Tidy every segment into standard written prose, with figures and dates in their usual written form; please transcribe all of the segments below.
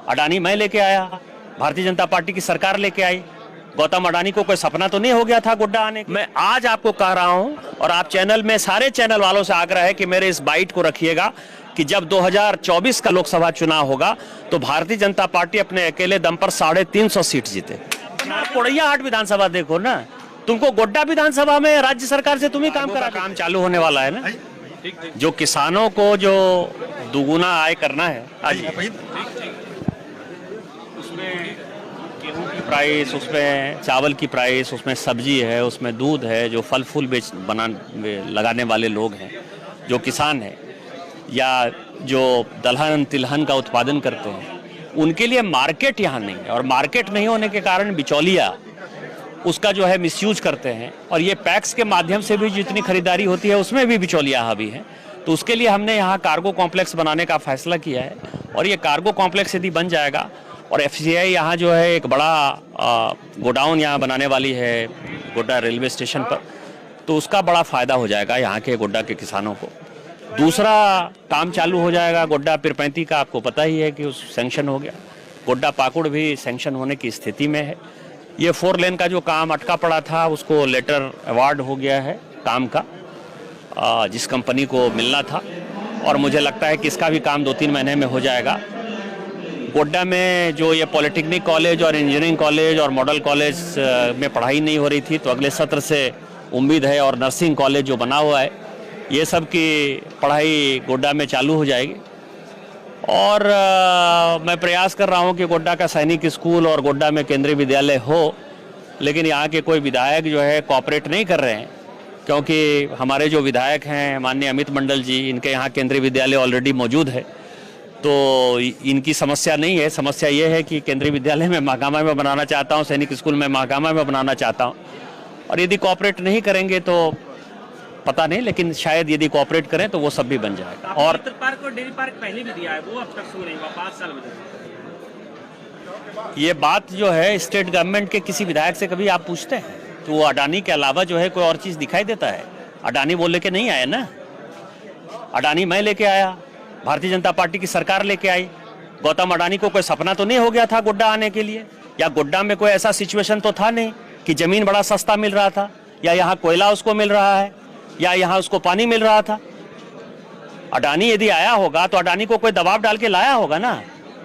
अडानी मैं लेके आया, भारतीय जनता पार्टी की सरकार लेके आई। गौतम अडानी को कोई सपना तो नहीं हो गया था गोड्डा आने का? मैं आज आपको कह रहा हूं और आप चैनल में सारे चैनल वालों से आग्रह है कि मेरे इस बाइट को रखिएगा कि जब 2024 का लोकसभा चुनाव होगा तो भारतीय जनता पार्टी अपने अकेले दम पर 350 सीट जीते। कोड़ैया हाट विधानसभा देखो ना, तुमको गोड्डा विधानसभा में राज्य सरकार से तुम ही काम करा, काम चालू होने वाला है ना। जो किसानों को जो दुगुना आय करना है आज, उसमें गेहूं की प्राइस, उसमें चावल की प्राइस, उसमें सब्जी है, उसमें दूध है, जो फल फूल लगाने वाले लोग हैं, जो किसान हैं या जो दलहन तिलहन का उत्पादन करते हैं, उनके लिए मार्केट यहाँ नहीं है। और मार्केट नहीं होने के कारण बिचौलिया उसका जो है मिसयूज करते हैं। और ये पैक्स के माध्यम से भी जितनी खरीदारी होती है उसमें भी बिचौलिया हावी है। तो उसके लिए हमने यहाँ कार्गो कॉम्प्लेक्स बनाने का फैसला किया है। और ये कार्गो कॉम्प्लेक्स यदि बन जाएगा और FCI यहाँ जो है एक बड़ा गोडाउन यहाँ बनाने वाली है गोड्डा रेलवे स्टेशन पर, तो उसका बड़ा फ़ायदा हो जाएगा यहाँ के गोड्डा के किसानों को। दूसरा काम चालू हो जाएगा गोड्डा पिरपैंती का, आपको पता ही है कि उस सैंक्शन हो गया। गोड्डा पाकुड़ भी सैंक्शन होने की स्थिति में है। ये 4 लेन का जो काम अटका पड़ा था उसको लेटर अवार्ड हो गया है काम का, जिस कंपनी को मिलना था। और मुझे लगता है कि इसका भी काम 2-3 महीने में हो जाएगा। गोड्डा में जो ये पॉलिटेक्निक कॉलेज और इंजीनियरिंग कॉलेज और मॉडल कॉलेज में पढ़ाई नहीं हो रही थी, तो अगले सत्र से उम्मीद है, और नर्सिंग कॉलेज जो बना हुआ है, ये सब की पढ़ाई गोड्डा में चालू हो जाएगी। और मैं प्रयास कर रहा हूँ कि गोड्डा का सैनिक स्कूल और गोड्डा में केंद्रीय विद्यालय हो, लेकिन यहाँ के कोई विधायक जो है कोऑपरेट नहीं कर रहे हैं, क्योंकि हमारे जो विधायक हैं माननीय अमित मंडल जी, इनके यहाँ केंद्रीय विद्यालय ऑलरेडी मौजूद है, तो इनकी समस्या नहीं है। समस्या ये है कि केंद्रीय विद्यालय में महागामा में बनाना चाहता हूँ, सैनिक स्कूल में महागामा में बनाना चाहता हूँ। और यदि कोऑपरेट नहीं करेंगे तो पता नहीं, लेकिन शायद यदि कोऑपरेट करें तो वो सब भी बन जाएगा। और पार्क और डेयरी पार्क पहले भी दिया है, वो अब तक शुरू नहीं हुआ, 5 साल में। ये बात जो है स्टेट गवर्नमेंट के किसी विधायक से कभी आप पूछते हैं तो वो अडानी के अलावा जो है कोई और चीज़ दिखाई देता है? अडानी बोल लेके नहीं आए ना, अडानी मैं लेके आया, भारतीय जनता पार्टी की सरकार लेके आई। गौतम अडानी को कोई सपना तो नहीं हो गया था गोड्डा आने के लिए, या गोड्डा में कोई ऐसा सिचुएशन तो था नहीं कि ज़मीन बड़ा सस्ता मिल रहा था, या यहाँ कोयला उसको मिल रहा है, या यहाँ उसको पानी मिल रहा था। अडानी यदि आया होगा तो अडानी को कोई दबाव डाल के लाया होगा ना।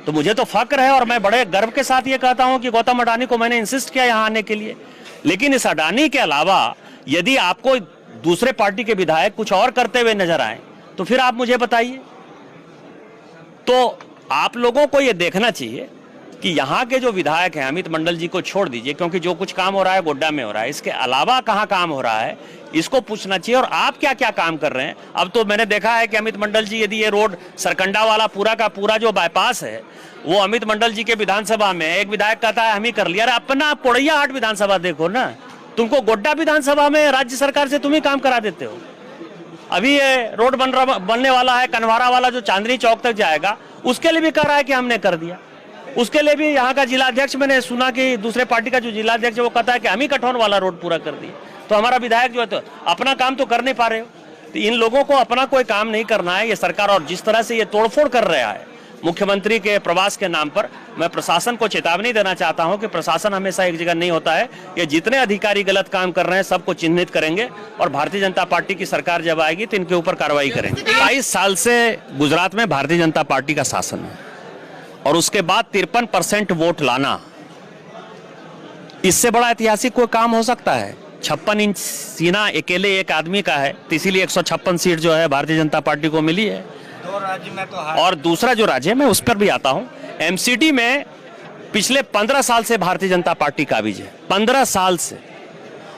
तो मुझे तो फक्र है और मैं बड़े गर्व के साथ ये कहता हूँ कि गौतम अडानी को मैंने इंसिस्ट किया यहाँ आने के लिए। लेकिन इस अडानी के अलावा यदि आपको दूसरे पार्टी के विधायक कुछ और करते हुए नजर आए तो फिर आप मुझे बताइए। तो आप लोगों को ये देखना चाहिए कि यहाँ के जो विधायक हैं, अमित मंडल जी को छोड़ दीजिए, क्योंकि जो कुछ काम हो रहा है गोड्डा में हो रहा है, इसके अलावा कहाँ काम हो रहा है इसको पूछना चाहिए। और आप क्या क्या काम कर रहे हैं? अब तो मैंने देखा है कि अमित मंडल जी, यदि ये रोड सरकंडा वाला पूरा का पूरा जो बाईपास है, वो अमित मंडल जी के विधानसभा में एक विधायक कहता है हम ही कर लिया। अरे अपना कोड़ैया हाट विधानसभा देखो ना, तुमको गोड्डा विधानसभा में राज्य सरकार से तुम ही काम करा देते हो। अभी ये रोड बनने वाला है कन्हारा वाला, जो चांदनी चौक तक जाएगा, उसके लिए भी कह रहा है कि हमने कर दिया। उसके लिए भी यहाँ का जिलाध्यक्ष, मैंने सुना कि दूसरे पार्टी का जो जिलाध्यक्ष है वो कहता है कि हम ही कठौन वाला रोड पूरा कर दिए। तो हमारा विधायक जो है तो अपना काम तो कर नहीं पा रहे हो। तो इन लोगों को अपना कोई काम नहीं करना है ये सरकार। और जिस तरह से ये तोड़फोड़ कर रहा है मुख्यमंत्री के प्रवास के नाम पर, मैं प्रशासन को चेतावनी देना चाहता हूं कि प्रशासन हमेशा एक जगह नहीं होता है। ये जितने अधिकारी गलत काम कर रहे हैं सबको चिन्हित करेंगे और भारतीय जनता पार्टी की सरकार जब आएगी तो इनके ऊपर कार्रवाई करेंगे। 22 साल से गुजरात में भारतीय जनता पार्टी का शासन है और उसके बाद 53% वोट लाना, इससे बड़ा ऐतिहासिक कोई काम हो सकता है? 56 इंच सीना अकेले एक आदमी का है, तो इसीलिए 156 सीट जो है भारतीय जनता पार्टी को मिली है। 2 राज्य में तो और दूसरा जो राज्य है, मैं उस पर भी आता हूं, MCD में पिछले 15 साल से भारतीय जनता पार्टी काबिज है, 15 साल से।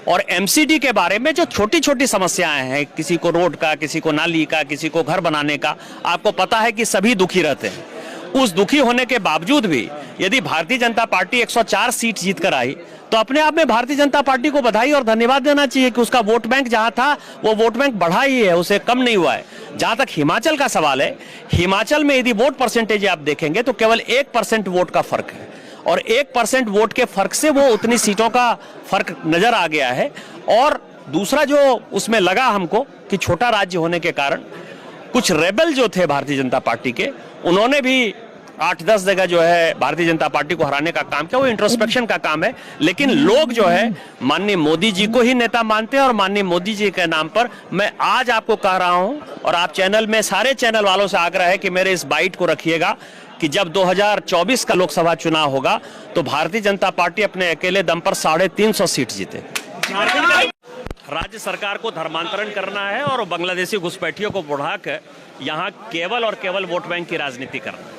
और MCD के बारे में जो छोटी छोटी समस्याएं हैं, किसी को रोड का, किसी को नाली का, किसी को घर बनाने का, आपको पता है कि सभी दुखी रहते हैं। उस दुखी होने के बावजूद भी यदि भारतीय जनता पार्टी 104 सीट जीत कर आई तो अपने आप में भारतीय जनता पार्टी को बधाई और धन्यवाद देना चाहिए कि उसका वोट बैंक जहां था वो वोट बैंक बढ़ा ही है, उसे कम नहीं हुआ है। जहां तक हिमाचल का सवाल है, हिमाचल में यदि वोट परसेंटेज आप देखेंगे तो केवल 1% वोट का फर्क है और 1% वोट के फर्क से वो उतनी सीटों का फर्क नजर आ गया है। और दूसरा जो उसमें लगा हमको कि छोटा राज्य होने के कारण कुछ रेबल जो थे भारतीय जनता पार्टी के, उन्होंने भी 8-10 जगह जो है भारतीय जनता पार्टी को हराने का काम किया, वो इंट्रोस्पेक्शन का काम है। लेकिन लोग जो है माननीय मोदी जी को ही नेता मानते हैं और माननीय मोदी जी के नाम पर मैं आज आपको कह रहा हूं और आप चैनल में सारे चैनल वालों से आग्रह है कि मेरे इस बाइट को रखिएगा कि जब 2024 का लोकसभा चुनाव होगा तो भारतीय जनता पार्टी अपने अकेले दम पर 350 सीट जीते। राज्य सरकार को धर्मांतरण करना है और बांग्लादेशी घुसपैठियों को बढ़ाकर यहां केवल और केवल वोट बैंक की राजनीति करना है।